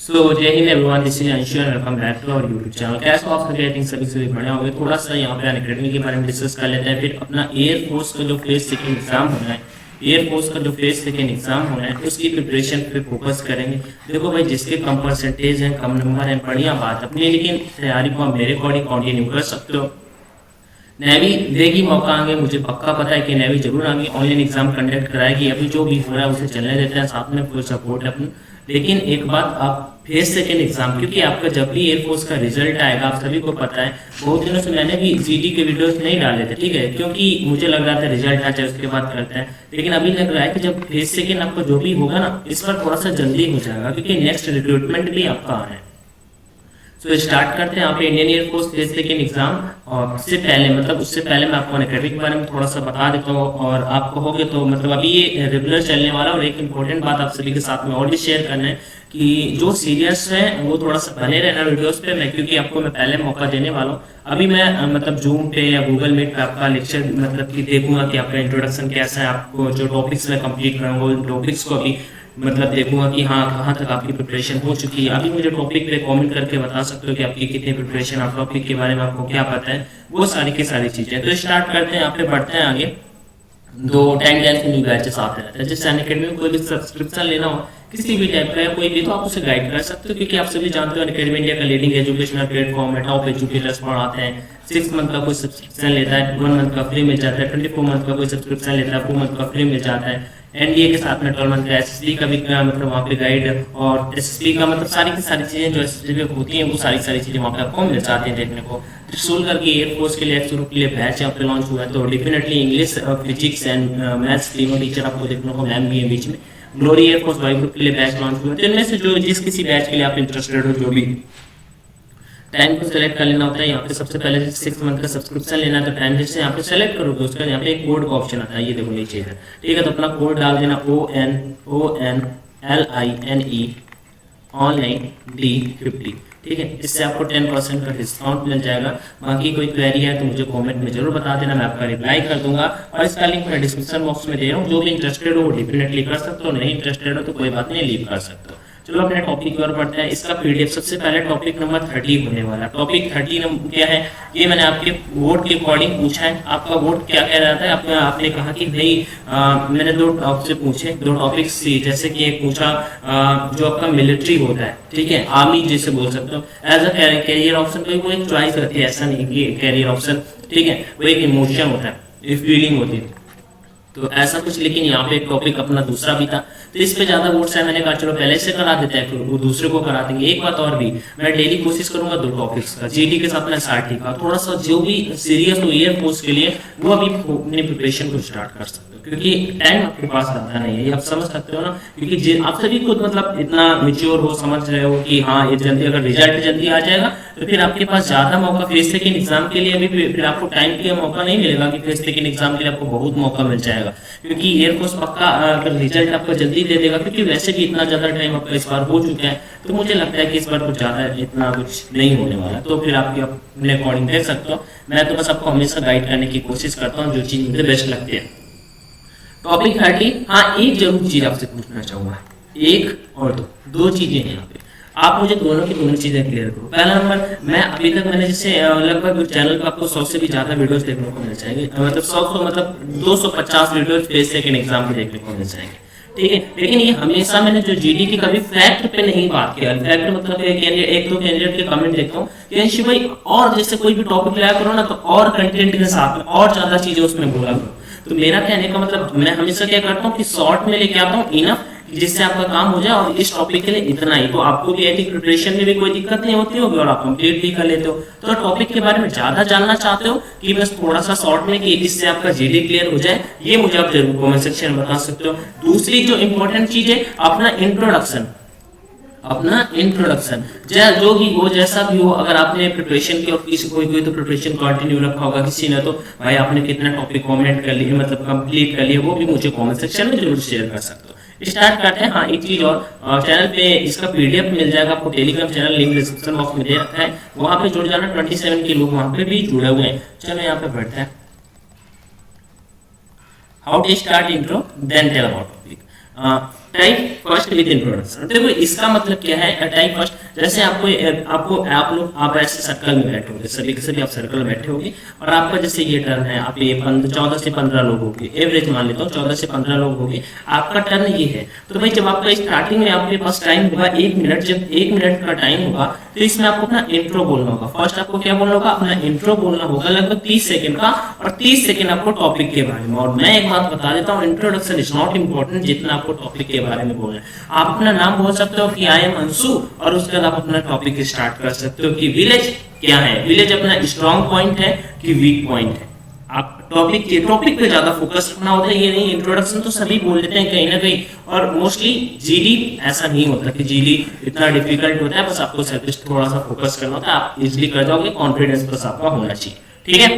So Jai Hind everyone, this is Anshu and welcome back to our YouTube channel. कैसे हो आप सभी? आई थिंक सभी बढ़िया होंगे। थोड़ा सा यहाँ पे अनअकैडमी के बारे में डिस्कस कर लेते हैं। फिर अपना एयरफोर्स का जो फेज सेकेंड एग्जाम होना है, एयरफोर्स का जो फेज सेकेंड एग्जाम होना है उसकी प्रिपरेशन पे फोकस करेंगे। देखो भाई, जिसके कम परसेंटेज है, कम नंबर है, बढ़िया बात अपनी, लेकिन तैयारी को आप मेरे अकॉर्डिंग कंटिन्यू कर सकते हो। नेवी देगी मौका, आगे मुझे पक्का पता है कि नेवी जरूर आगे ऑनलाइन एग्जाम कंडक्ट कराएगी। अभी जो भी हो रहा है उसे चलने देते हैं, साथ में फुल सपोर्ट है अपनी। लेकिन एक बात, आप फेज सेकेंड एग्जाम, क्योंकि आपका जब भी एयरफोर्स का रिजल्ट आएगा, आप सभी को पता है, बहुत दिनों से मैंने भी जीडी के वीडियोस नहीं डाले थे, ठीक है, क्योंकि मुझे लग रहा था रिजल्ट आ जाए उसके बाद करते हैं। लेकिन अभी लग रहा है कि जब फेज सेकेंड आपका जो भी होगा ना, इस पर थोड़ा सा जल्दी हो जाएगा, क्योंकि नेक्स्ट रिक्रूटमेंट भी आपका आ रहा है। तो स्टार्ट करते हैं यहाँ पे Indian air force phase second exam. और उससे पहले मैं आपको अनअकैडमी के बारे में थोड़ा सा बता देता हूँ। और आप कहोगे तो मतलब अभी ये रेगुलर चलने वाला, और एक इम्पोर्टेंट बात आप सभी के साथ में और भी शेयर करना है कि जो सीरियस है वो थोड़ा सा बने रहना वीडियोस पे, मैं क्योंकि आपको मैं पहले मौका देने वाला हूँ। अभी मैं मतलब जूम पे या गूगल मीट पे आपका लेक्चर मतलब कि देखूंगा कि आपका इंट्रोडक्शन कैसा है, आपको जो टॉपिक्स मैं कंप्लीट करूँगा उन टॉपिक्स को अभी मतलब देखूंगा कि हाँ कहाँ तक आपकी प्रिपरेशन हो चुकी है। अभी मुझे टॉपिक पे कमेंट करके बता सकते हो कि आपकी कितनी प्रिपरेशन, आप टॉपिक के बारे में आपको क्या पता है, वो सारी की सारी चीजें। तो स्टार्ट करते हैं, यहाँ पे बढ़ते हैं आगे। दो 10 के न्यू बैचेस आते रहते हैं। जैसे अनअकैडमी में कोई भी सब्सक्रिप्शन लेना हो किसी भी टाइप का या कोई भी, तो आप उसे गाइड कर सकते हो, क्योंकि आप सभी जानते हो अनअकैडमी इंडिया का लीडिंग एजुकेशनल प्लेटफॉर्म है। टॉप एजुकेटर्स पढ़ाते हैं। 6 मंथ का कोई सब्सक्रिप्शन लेता है, 1 मंथ का फ्री मिल जाता है, 24 मंथ का कोई सब्सक्रिप्शन लेता है, 4 मंथ का फ्री मिल जाता है। एनडीए के साथ में 12 मंथ का एसएसबी का भी मतलब वहाँ पे गाइड, और एसएसबी का मतलब सारी की सारी चीजें जो एसएसबी होती हैं वो सारी चीजें वहाँ पे आपको मिल जाती हैं देखने को। त्रिशूल करके एयरफोर्स के लिए 100 के लिए बैच यहाँ पे लॉन्च हुआ है। तो definitely English, physics and maths तीनों टीचर आपको देखने को मैम भी है बीच में। ग्लोरी एयरफोर्स वाई ग्रुप के लिए बैच लॉन्च हुआ है। तो इनमें से जो जिस किसी बैच के लिए आप इंटरेस्टेड हो, जो भी टाइम को सेलेक्ट कर लेना होता है। यहाँ पे सबसे पहले 6 मंथ का सब्सक्रिप्शन लेना है, तो टाइम जैसे यहाँ पे सेलेक्ट करोगे उसका यहाँ पे एक कोड का ऑप्शन आता है, ये देखो नीचे है, ठीक है। तो अपना कोड डाल देना ONLINE ऑनलाइन D50, ठीक है। इससे आपको 10% का डिस्काउंट मिल जाएगा। बाकी कोई क्वेरी है तो मुझे कमेंट में जरूर बता देना, मैं आपका रिप्लाई कर दूंगा। और इसका लिंक मैं डिस्क्रिप्शन बॉक्स में दे रहा हूँ, जो भी इंटरेस्टेड हो वो डेफिनेटली कर सकते हो, नहीं इंटरेस्टेड हो तो कोई बात नहीं, लीव कर सकते हो। चलो अपने टॉपिक की ओर बढ़ते हैं। इसका पीडीएफ सबसे पहले टॉपिक नंबर 30 होने वाला। टॉपिक 30 क्या है, ये मैंने आपके वोट के अकॉर्डिंग पूछा है। आपका वोट क्या कह रहा था, आपने कहा कि भाई मैंने 2 आपसे पूछे 2 टॉपिक्स, जैसे कि एक पूछा जो आपका मिलिट्री होता है, ठीक है, आर्मी जैसे बोल सकते हो, एज अ कैरियर ऑप्शन, वो एक चॉइस रहती है, ऐसा नहीं कि कैरियर ऑप्शन, ठीक है, वो एक इमोशन होता है, एक फीलिंग होती है, तो ऐसा कुछ। लेकिन यहाँ पे एक टॉपिक अपना दूसरा भी था, तो इस पे ज्यादा वोट्स है, मैंने कहा चलो पहले से करा देते हैं, फिर वो दूसरे को करा देंगे। एक बात और भी, मैं डेली कोशिश करूंगा 2 टॉपिक्स का, जीडी के साथ में SRT का। थोड़ा सा जो भी सीरियस हो एयरफोर्स के लिए, वो अभी अपनी प्रिपरेशन को स्टार्ट कर सकते हो, क्योंकि टाइम आपके पास ज्यादा नहीं है, ये आप समझ सकते हो ना। क्योंकि आप सभी खुद मतलब इतना मेच्योर हो, समझ रहे हो कि हाँ ये जल्दी, अगर रिजल्ट जल्दी आ जाएगा तो फिर आपके पास ज्यादा मौका फेज सेकेंड एग्जाम के लिए, अभी फिर आपको टाइम के लिए मौका नहीं मिलेगा कि फेज सेकेंड एग्जाम के लिए आपको बहुत मौका मिल जाएगा। क्योंकि एयरफोर्स पक्का अगर रिजल्ट आपको जल्दी दे देगा, क्योंकि वैसे भी इतना ज्यादा टाइम आपका इस बार हो चुका है, तो मुझे लगता है कि इस बार कुछ ज्यादा इतना कुछ नहीं होने वाला। तो फिर आपके अपने अकॉर्डिंग देख सकते हो। मैं तो बस आपको हमेशा गाइड करने की कोशिश करता हूँ जो चीज मुझे बेस्ट लगती है। टॉपिक 30, हाँ एक जरूर चीज आपसे पूछना चाहूंगा, एक और दो चीजें हैं यहाँ पे, आप मुझे दोनों की दोनों चीजें क्लियर करो। पहला नंबर, मैं अभी तक मैंने जैसे लगभग चैनल पर आपको 100 से भी ज्यादा वीडियोस देखने को मिल जाएंगे, मतलब 100 मतलब 250 वीडियोस फेज सेकेंड एग्जाम में देखने को मिल जाएंगे, ठीक है। लेकिन ये हमेशा मैंने जो जीडी की कभी फैक्ट पे नहीं बात किया। फैक्ट मतलब एक दो कैंडिडेट के कमेंट देखता हूँ कि अंशु भाई और जैसे कोई भी टॉपिक लाया करो ना, तो और कंटेंट के साथ में और ज्यादा चीजें उसमें बोला करो। तो मेरा कहने का मतलब, मैं हमेशा क्या करता हूँ कि शॉर्ट में लेके आता हूँ इनफ, जिससे आपका काम हो जाए, और इस टॉपिक के लिए इतना ही। तो आपको भी आई थिंक प्रिपरेशन में भी कोई दिक्कत नहीं होती होगी और आप कंप्लीट भी कर लेते हो। तो टॉपिक के बारे में ज्यादा जानना चाहते हो कि बस थोड़ा सा शॉर्ट में कि इससे आपका जीडी क्लियर हो जाए, ये मुझे आप जरूर कमेंट सेक्शन में बता सकते हो। दूसरी जो इंपॉर्टेंट चीज है, अपना इंट्रोडक्शन जो भी हो, जैसा भी हो, अगर आपने प्रिपरेशन की और किसी कोई तो प्रिपरेशन कंटिन्यू रखा होगा, किसी ने तो भाई आपने कितना टॉपिक कमेंट कर लिए, मतलब कंप्लीट कर लिए, वो भी मुझे कमेंट सेक्शन में जरूर शेयर कर सकते हो। स्टार्ट करते हैं। हाँ एक चीज और, चैनल पे इसका पीडीएफ मिल जाएगा आपको, Telegram channel link description box में दे रखा है, वहां पे जुड़ जाना। 27 के लोग वहां पे भी जुड़े हुए हैं। चलो यहाँ पे बढ़ते हैं। How to start intro then tell about topic. Type first with introduction. देखो इसका मतलब क्या है, टाइप फर्स्ट, जैसे आप ऐसे सर्कल में बैठे होंगे, सभी के सभी आप सर्कल में बैठे होंगे और आपका जैसे ये टर्न है, आप ये 14 से 15 लोग होंगे, एवरेज मान लेता हूँ 14 से 15 लोग होंगे, आपका टर्न ये है। तो भाई जब आपका स्टार्टिंग में आपके पास टाइम होगा 1 मिनट, जब 1 मिनट का टाइम होगा तो इसमें आपको अपना इंट्रो बोलना होगा। फर्स्ट आपको क्या बोलना होगा, अपना इंट्रो बोलना होगा लगभग 30 सेकंड का, और 30 सेकंड आपको टॉपिक के बारे में। और मैं एक बात बता देता हूँ, इंट्रोडक्शन इज नॉट इंपॉर्टेंट जितना आपको टॉपिक के बारे में बोलना है। आप अपना नाम बोल सकते हो कि आई एम अंशु, और उसके बाद आप अपना टॉपिक स्टार्ट कर सकते हो कि विलेज क्या है, विलेज अपना स्ट्रॉन्ग पॉइंट है कि वीक पॉइंट है। आप टॉपिक पे ज्यादा फोकस रखना होता है, ये नहीं इंट्रोडक्शन तो सभी बोल देते हैं कहीं ना कहीं, और मोस्टली जीडी ऐसा नहीं होता कि जीडी इतना डिफिकल्ट होता है, बस आपको सिर्फ थोड़ा सा फोकस करना होता है, आप इजीली कर जाओगे, कॉन्फिडेंस बस आपका होना चाहिए, ठीक है।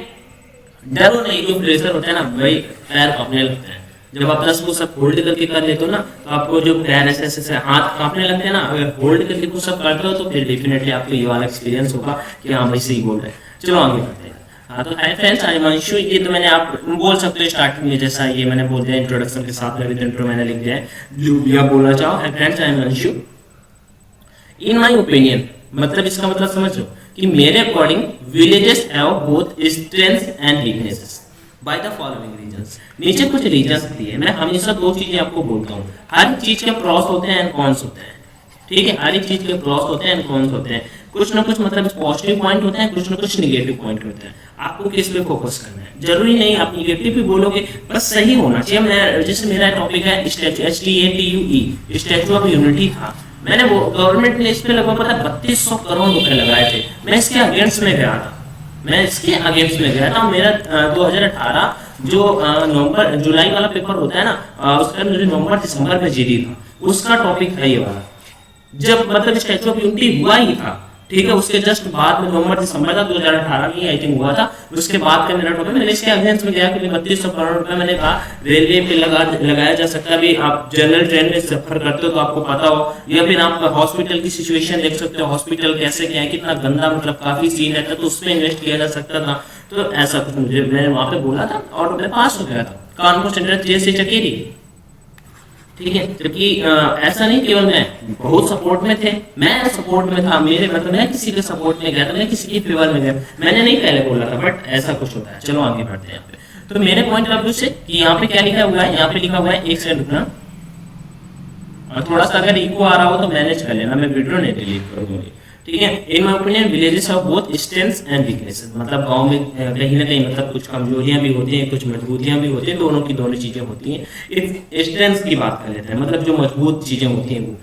डरो नहीं, जो प्रेशर होता है ना भाई पैर कांपने लगते हैं, जब आप 10 पुशअप होल्ड करके कर लेते हो ना, तो आपको जो पैर ऐसे हाथ कांपने लगते हैं ना, अगर होल्ड करके पुशअप करते हो तो फिर डेफिनेटली आपको ये वाला एक्सपीरियंस होगा कि हाँ भाई सही बोल रहे हैं। चलो आगे बढ़ते हैं। हाँ तो hi friends, I am Anshu. ये तो मैंने आप बोल सकते हो स्टार्टिंग में, जैसा ये मैंने बोल दिया इंट्रोडक्शन के साथ में विद इंट्रो मैंने लिख दिया है, जो भी आप बोलना चाहो। Hi friends, I am Anshu. In my opinion, मतलब इसका मतलब समझ लो कि मेरे according villages have both strengths and weaknesses by the following reasons. नीचे कुछ रीजंस दिए, मैं हमेशा दो चीजें आपको बोलता हूँ, हर चीज के प्रॉस होते हैं एंड कॉन्स होते हैं, ठीक है। हर एक चीज के प्रॉस होते हैं एंड कॉन्स होते हैं, कुछ ना कुछ मतलब पॉजिटिव पॉइंट होते हैं, कुछ ना कुछ नेगेटिव पॉइंट होते हैं। आपको किस पे फोकस करना है, जरूरी नहीं आप नेगेटिव भी बोलोगे, बस सही होना चाहिए। मैं जैसे मेरा टॉपिक है statue, STATUE, statue of unity था, मैंने वो गवर्नमेंट ने इस पे लगभग पता 3200 करोड़ रुपए लगाए थे, मैं इसके अगेंस्ट में गया था, मेरा 2018 जो नवंबर जुलाई वाला पेपर होता है ना, उसका मुझे नवंबर दिसंबर में जीडी था, उसका टॉपिक था ये वाला, जब मतलब स्टैचू ऑफ यूनिटी हुआ ही था, ठीक है। उसके जस्ट बाद में नवंबर दिसंबर का 2018 में आई थिंक हुआ था, उसके बाद का मेरा टॉपिक, मैंने इसके अगेंस्ट में गया कि 3200 करोड़ रुपए मैंने कहा रेलवे पे लगाया जा सकता है। अभी आप जनरल ट्रेन में सफर करते हो तो आपको पता हो, या फिर आप हॉस्पिटल की सिचुएशन देख सकते हो, हॉस्पिटल कैसे क्या है, कितना गंदा मतलब काफी सीन रहता है, तो उसमें इन्वेस्ट किया जा सकता था। तो ऐसा कुछ मुझे मैंने वहां पे बोला था और मैं पास हो गया था, कानपुर सेंट्रल जेल से चकेरी, ठीक है। जबकि ऐसा नहीं केवल मैं बहुत सपोर्ट में थे, मैं सपोर्ट में था, मेरे मतलब मैं किसी के सपोर्ट में गया था, मैं किसी के फेवर में गया, मैंने नहीं पहले बोला था, बट ऐसा कुछ होता है। चलो आगे बढ़ते हैं यहाँ पे। तो मेरे पॉइंट ऑफ व्यू से कि यहाँ पे क्या लिखा हुआ है, यहाँ पे लिखा हुआ है, एक सेकंड रुकना, और थोड़ा सा अगर इको आ रहा हो तो मैनेज कर लेना, मैं वीडियो नहीं डिलीट कर दूंगी, ठीक है। In my opinion villages have both strengths and weaknesses, मतलब गांव में कहीं ना कहीं मतलब कुछ कमजोरियां भी होती हैं, कुछ मजबूतियां भी होती हैं, दोनों की दोनों चीजें होती हैं। इस स्ट्रेंथ्स की बात कर लेते हैं, मतलब जो मजबूत चीजें होती हैं वो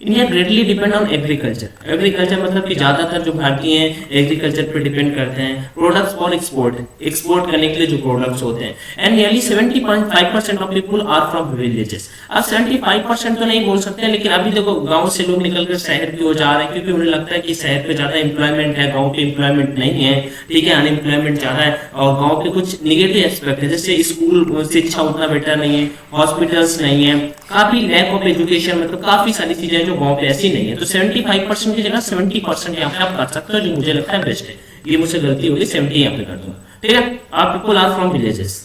India greatly depend on agriculture. Agriculture मतलब कि ज्यादातर जो भारतीय हैं एग्रीकल्चर पे डिपेंड करते हैं। प्रोडक्ट्स फॉर एक्सपोर्ट करने के लिए जो प्रोडक्ट्स होते हैं, and nearly 70.5% of people are from villages. अब 75% तो नहीं बोल सकते, लेकिन अभी देखो गांव से लोग निकलकर शहर की ओर जा रहे हैं, क्योंकि उन्हें लगता है कि शहर पे ज्यादा एम्प्लॉयमेंट है, गाँव पे एम्प्लॉयमेंट नहीं है, ठीक है, अनएम्प्लॉयमेंट ज्यादा है, और गाँव पे कुछ निगेटिव एस्पेक्ट है, जैसे स्कूल शिक्षा उतना बेटर नहीं है, हॉस्पिटल्स नहीं है, काफी लैक ऑफ एजुकेशन, मतलब काफी सारी चीजें जो गांव पे ऐसी नहीं है। तो 75% की जगह 70% यहाँ पे आप कर सकते हो, जो मुझे लगता है बेस्ट है। ये मुझसे गलती होगी, 70 यहाँ पे कर दूंगा, ठीक है। आप पीपल आर फ्रॉम विलेजेस,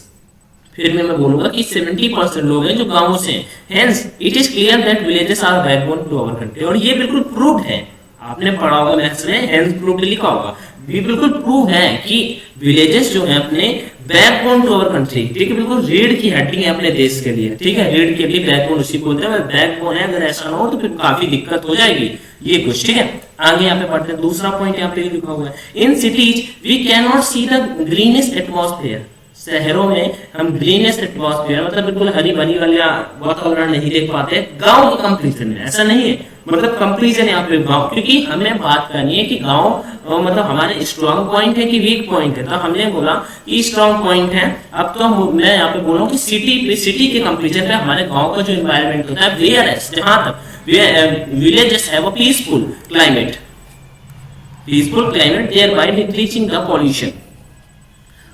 फिर मैं बोलूंगा कि 70% लोग हैं जो गांवों से हैं। Hence it is clear that villages are backbone to our country, और ये बिल्कुल प्रूव्ड है, आपने पढ़ा होगा मैथ्स में, हेंस प्रूव्ड लिखा होगा, ये बिल्कुल प्रूव है कि विलेजेस जो है अपने बैकबोन टू अवर कंट्री, ठीक है, बिल्कुल रीढ़ की हड्डी है अपने देश के लिए, ठीक है। रीढ़ के लिए बैकबोन उसी बोलते हैं, बैकबोन है, अगर ऐसा ना हो तो फिर काफी दिक्कत हो जाएगी, ये कुछ, ठीक है। आगे यहाँ पे पढ़ते हैं, दूसरा पॉइंट यहाँ पे लिखा हुआ है, in cities we can not see the greenest atmosphere. शहरों में हम ग्रीनेस्ट एटमॉस्फेयर मतलब बिल्कुल हरी भरी वाला वातावरण नहीं देख पाते, गांव के कंपैरिजन में ऐसा नहीं है, मतलब कंपैरिजन यहाँ पे गांव, क्योंकि हमें बात करनी है कि गांव मतलब हमारे स्ट्रॉन्ग पॉइंट है कि वीक पॉइंट है। तो हमने बोला कि स्ट्रॉन्ग पॉइंट है, अब तो मैं यहाँ पे बोल रहा हूँ कि सिटी के कंपैरिजन पे हमारे गांव का जो एनवायरनमेंट होता है वेयर है, जहां तक villages have a peaceful climate thereby decreasing the pollution.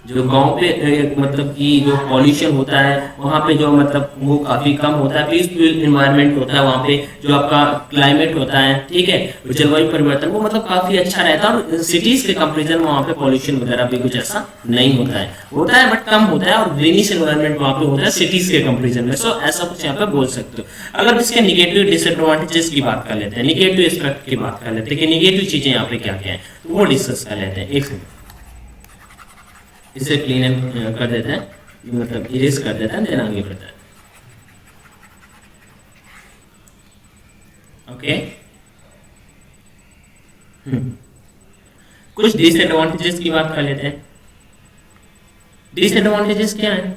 जो गांव पे मतलब कि जो पॉल्यूशन होता है वहाँ पे जो मतलब वो काफ़ी कम होता है, पीसफुल इन्वायरमेंट होता है वहाँ पे, जो आपका क्लाइमेट होता है, ठीक है, जलवायु परिवर्तन वो मतलब काफ़ी अच्छा रहता है। और सिटीज़ के कंपेरिजन में वहाँ पे पॉल्यूशन वगैरह भी कुछ ऐसा नहीं होता है बट कम होता है, और ग्रीनिश इन्वायरमेंट वहाँ पे होता है सिटीज़ के कंपेरिजन में। सो ऐसा कुछ यहाँ पे बोल सकते हो। अगर इसके निगेटिव डिसएडवांटेजेस की बात कर लेते हैं, निगेटिव एस्पेक्ट की बात कर लेते हैं कि निगेटिव चीज़ें यहाँ पे क्या क्या है, तो वो डिस्कस कर लेते हैं। एक सेकंड, इसे क्लीन कर देते हैं, मतलब इरेज कर देते हैं, देन आगे बढ़ते हैं। ओके, कुछ डिसएडवांटेजेस की बात कर लेते हैं। डिसएडवांटेजेस क्या है?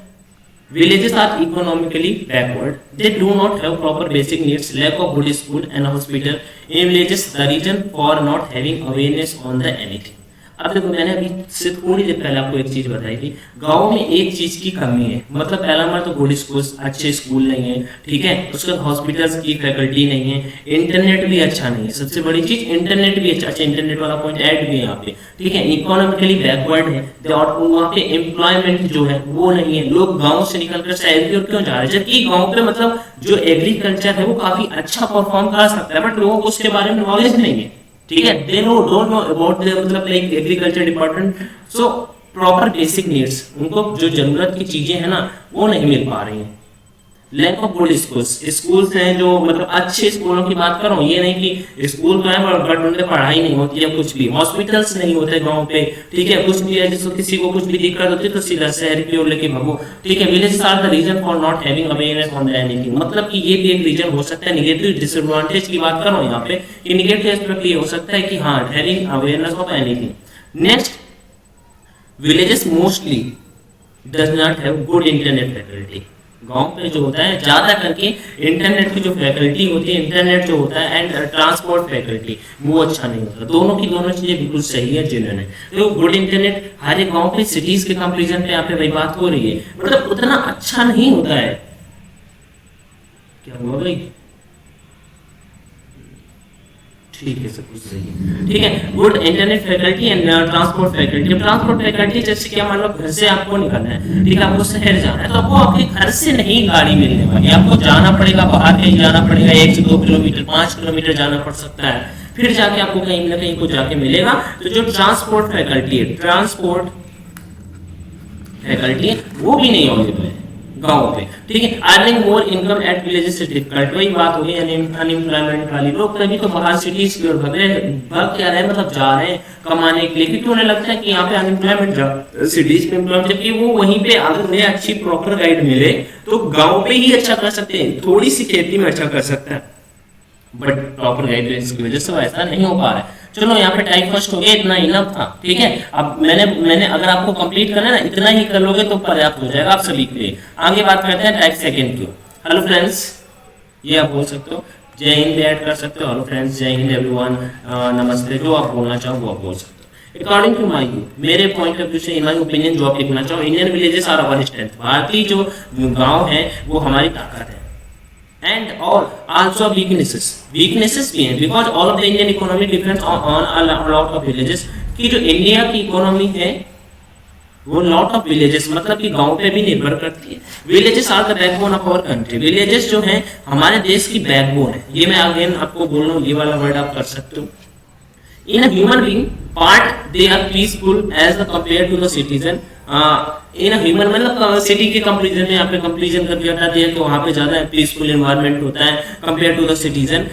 Villages are economically backward. They do not have proper basic needs, lack of good school and hospital. In villages, the reason for not having awareness on the anything. अब देखो, मैंने अभी से थोड़ी देर पहले आपको एक चीज बताई थी, गांव में एक चीज की कमी है, मतलब पहला नंबर तो गुड स्कूल, अच्छे स्कूल नहीं है, ठीक है, उसके बाद हॉस्पिटल्स की फैकल्टी नहीं है, इंटरनेट भी अच्छा नहीं है, सबसे बड़ी चीज इंटरनेट भी अच्छा, इंटरनेट वाला पॉइंट ऐड भी है यहाँ पे, ठीक है, इकोनॉमिकली बैकवर्ड है, और वहाँ पे एम्प्लॉयमेंट जो है वो नहीं है, लोग गाँव से निकलकर शहर की ओर क्यों जा रहे हैं, जबकि गाँव पे मतलब जो एग्रीकल्चर है वो काफी अच्छा परफॉर्म कर सकता है, बट लोगों को उसके बारे में नॉलेज नहीं है, ठीक है, they don't know about the मतलब like agriculture department. So proper basic needs, उनको जो जरूरत की चीजें हैं ना वो नहीं मिल पा रही हैं। लैक ऑफ गुड स्कूल्स हैं, जो मतलब अच्छे स्कूलों की बात कर रहा हूँ, ये नहीं कि स्कूल तो है बट उनमें पढ़ाई नहीं होती है, कुछ भी हॉस्पिटल्स नहीं होते गांव पे, ठीक है, कुछ भी है जिसको किसी को कुछ भी दिक्कत होती है तो सीधा शहर की ओर लेके भागो, ठीक है। Villages are the reason for not having awareness on the anything, मतलब कि ये भी एक रीजन हो सकता है। निगेटिव डिसएडवांटेज की बात कर रहा हूँ यहाँ पे, कि निगेटिव एस्पेक्ट ये हो सकता है कि हाँ, having awareness of anything. Next, villages mostly does not have good internet facility. गांव पे जो होता है ज्यादा करके इंटरनेट की जो फैकल्टी होती है, इंटरनेट जो होता है एंड ट्रांसपोर्ट फैकल्टी वो अच्छा नहीं होता। दोनों की दोनों चीजें बिल्कुल सही है जिन्होंने, तो गुड इंटरनेट हर एक गांव पे सिटीज के कंपैरिजन पे यहाँ पे वही बात हो रही है, मतलब उतना अच्छा नहीं होता है। क्या हुआ भाई? ठीक है, सब कुछ सही है, ठीक है। Good internet faculty and transport faculty. Transport faculty जैसे क्या, मान लो घर से आपको निकलना है, ठीक है, आपको शहर जाना है, तो आपको आपके घर से नहीं गाड़ी मिलने वाली, आपको जाना पड़ेगा, बाहर कहीं जाना पड़ेगा, 1 से 2 किलोमीटर 5 किलोमीटर जाना पड़ सकता है, फिर जाके आपको कहीं ना कहीं को जाके मिलेगा। तो जो ट्रांसपोर्ट फैकल्टी है, ट्रांसपोर्ट फैकल्टी वो भी नहीं अवेलेबल है गांव पे, ठीक है। Earning more income eight villages is difficult, वही बात हो गई अनएम्प्लॉयमेंट वाली। लोग तभी तो बाहर सिटीज की ओर भाग क्या रहे हैं, मतलब जा रहे हैं कमाने के लिए, क्योंकि उन्हें लगता है कि यहाँ पे अनएम्प्लॉयमेंट, सिटीज पे एम्प्लॉयमेंट, जबकि वो वहीं पे अगर उन्हें अच्छी प्रॉपर गाइड मिले तो गाँव पे ही अच्छा कर सकते हैं, थोड़ी सी खेती में अच्छा कर सकते हैं, बट प्रॉपर गाइडलाइंस की वजह से ऐसा नहीं हो पा रहा है। चलो यहाँ पे टाइप फर्स्ट हो गया, इतना इनफ था, ठीक है। अब मैंने अगर आपको कंप्लीट करना है ना, इतना ही कर लोगे तो पर्याप्त हो जाएगा आप सभी के लिए। आगे बात करते हैं टाइप सेकंड की। हेलो फ्रेंड्स, ये आप बोल सकते हो, जय हिंद ऐड कर सकते हो, हेलो फ्रेंड्स, जय हिंद एवरीवन, नमस्ते, जो आप बोलना चाहो वो आप बोल सकते हो। अकॉर्डिंग टू माई व्यू, मेरे पॉइंट ऑफ व्यू से, इन माई ओपिनियन, जो आप लिखना चाहो, Indian villages are our strength, भारतीय जो गाँव है वो हमारी ताकत है, and or also weaknesses भी हैं, because all of the Indian economy depends on a lot of villages, कि जो इंडिया की इकोनॉमी है वो लॉट ऑफ विलेजेस, मतलब कि गांव पे भी निर्भर करती है। Villages are the backbone of our country, villages जो हैं हमारे देश की बैकबोन है। ये मैं अगेन आपको बोल रहा हूँ, ये वाला वर्ड आप कर सकते हो। In a human being part, they are peaceful as compared to the citizen. In human मतलब सिटी के कंपैरिजन में यहाँ पे कंपैरिजन करके बता दिया तो वहाँ पे ज्यादा पीसफुल एनवायरनमेंट होता है compare to the citizen.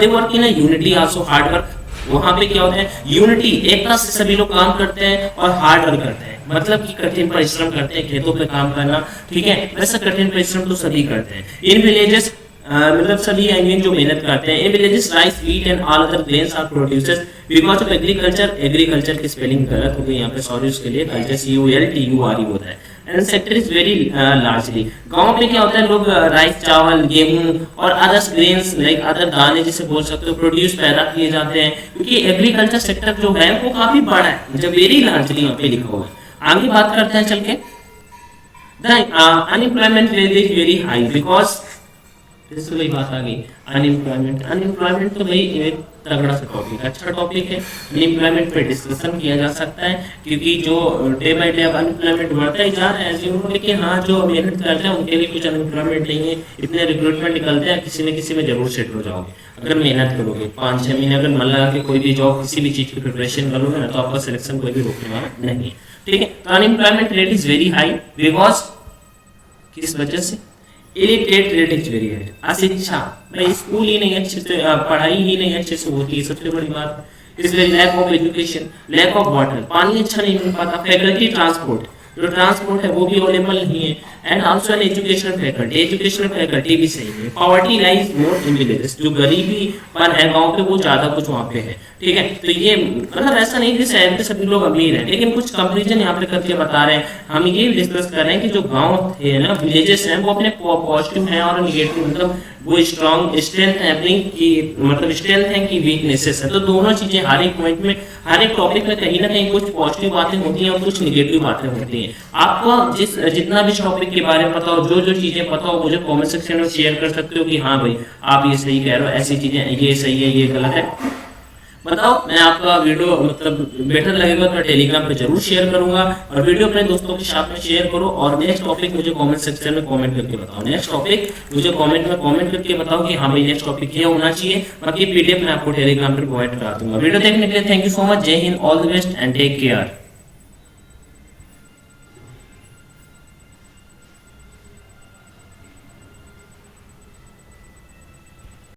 They work in unity, also hard work. वहाँ पे क्या होता है, यूनिटी, एकता से सभी लोग काम करते हैं और हार्ड वर्क करते हैं, मतलब कि कठिन परिश्रम करते हैं, खेतों पे काम करना, ठीक है, वैसा कठिन परिश्रम तो सभी करते हैं। इन विलेजेस मतलब सभी आई मीन जो मेहनत करते हैं। In villages rice, wheat and all other grains are produces because of agriculture. Agriculture की स्पेलिंग गलत हो गई यहाँ पे, सॉरी उसके लिए। कल्चर CULTURE होता है and sector is very largely. गांव पे क्या होता है, लोग राइस, चावल, गेहूं और अदर्स ग्रेन्स लाइक अदर दाने जिसे बोल सकते हो प्रोड्यूस पैदा किए जाते हैं, क्योंकि एग्रीकल्चर सेक्टर जो है वो काफी बड़ा है, जब वेरी लार्जली यहाँ पे लिखा हुआ है। आगे बात करते हैं चल के, the unemployment rate is very high because, वही बात आ गई, अनएम्प्लॉयमेंट तो भाई तगड़ा सा टॉपिक है, अच्छा टॉपिक है। अनएम्प्लॉयमेंट पे डिस्कशन किया जा सकता है, क्योंकि जो डे बाय डे अब अनएम्प्लॉयमेंट बढ़ता ही जा रहा है एज यू नो, लेकिन हाँ जो मेहनत करते हैं उनके लिए कुछ अनएम्प्लॉयमेंट नहीं है, इतने रिक्रूटमेंट निकलते हैं, किसी न किसी में जरूर सेट हो जाओगे अगर मेहनत करोगे। 5-6 महीने अगर मन लगा के कोई भी जॉब किसी भी चीज़ की प्रिपरेशन करोगे ना, तो आपका सिलेक्शन कोई भी रोकने वाला नहीं है, ठीक है। तो unemployment rate is very high because किस वजह से, illiterate rate is very high. अशिक्षा, भाई स्कूल ही नहीं अच्छे से, पढ़ाई ही नहीं अच्छे से होती है, सबसे बड़ी बात। Is very lack of education, lack of water, पानी अच्छा नहीं मिल पाता। फैकल्टी ट्रांसपोर्ट, जो ट्रांसपोर्ट है वो भी अवेलेबल नहीं है। And also an educational faculty भी सही है। Poverty lies more in villages, जो गरीबी पर है गांव पे वो ज्यादा कुछ वहाँ पे है, ठीक है। तो ये मतलब ऐसा नहीं कि शहर पे सभी लोग अमीर हैं, लेकिन कुछ कंपेरिजन यहाँ पे करके बता रहे हैं। हम ये डिस्कस कर रहे हैं कि जो गांव थे ना, विलेजेस हैं, वो अपने पॉजिटिव हैं और निगेटिव, मतलब वो स्ट्रॉन्ग स्ट्रेंथ है अपनी की, मतलब स्ट्रेंथ है कि वीकनेसेस है। तो दोनों चीजें हर एक पॉइंट में, हर एक टॉपिक में कहीं ना कहीं कुछ पॉजिटिव बातें होती हैं और कुछ निगेटिव बातें होती हैं। आपको जितना भी टॉपिक के बारे में पता हो, जो चीजें पता हो, मुझे कमेंट सेक्शन में शेयर कर सकते हो कि हाँ भाई आप ये सही कह रहे हो, ऐसी चीजें ये सही है, ये गलत है, बताओ। मैं आपका वीडियो मतलब बेटर लगेगा तो टेलीग्राम पे जरूर शेयर करूंगा, और वीडियो अपने दोस्तों के साथ में शेयर करो। और नेक्स्ट टॉपिक मुझे कमेंट सेक्शन में कमेंट करके बताओ, नेक्स्ट टॉपिक मुझे कमेंट में कमेंट करके बताओ कि हाँ भाई नेक्स्ट टॉपिक ये होना चाहिए। बाकी पीडीएफ मैं आपको टेलीग्राम पर प्रोवाइड करा दूंगा। वीडियो देखने के लिए थैंक यू सो मच। जय हिंद, all the best and take care.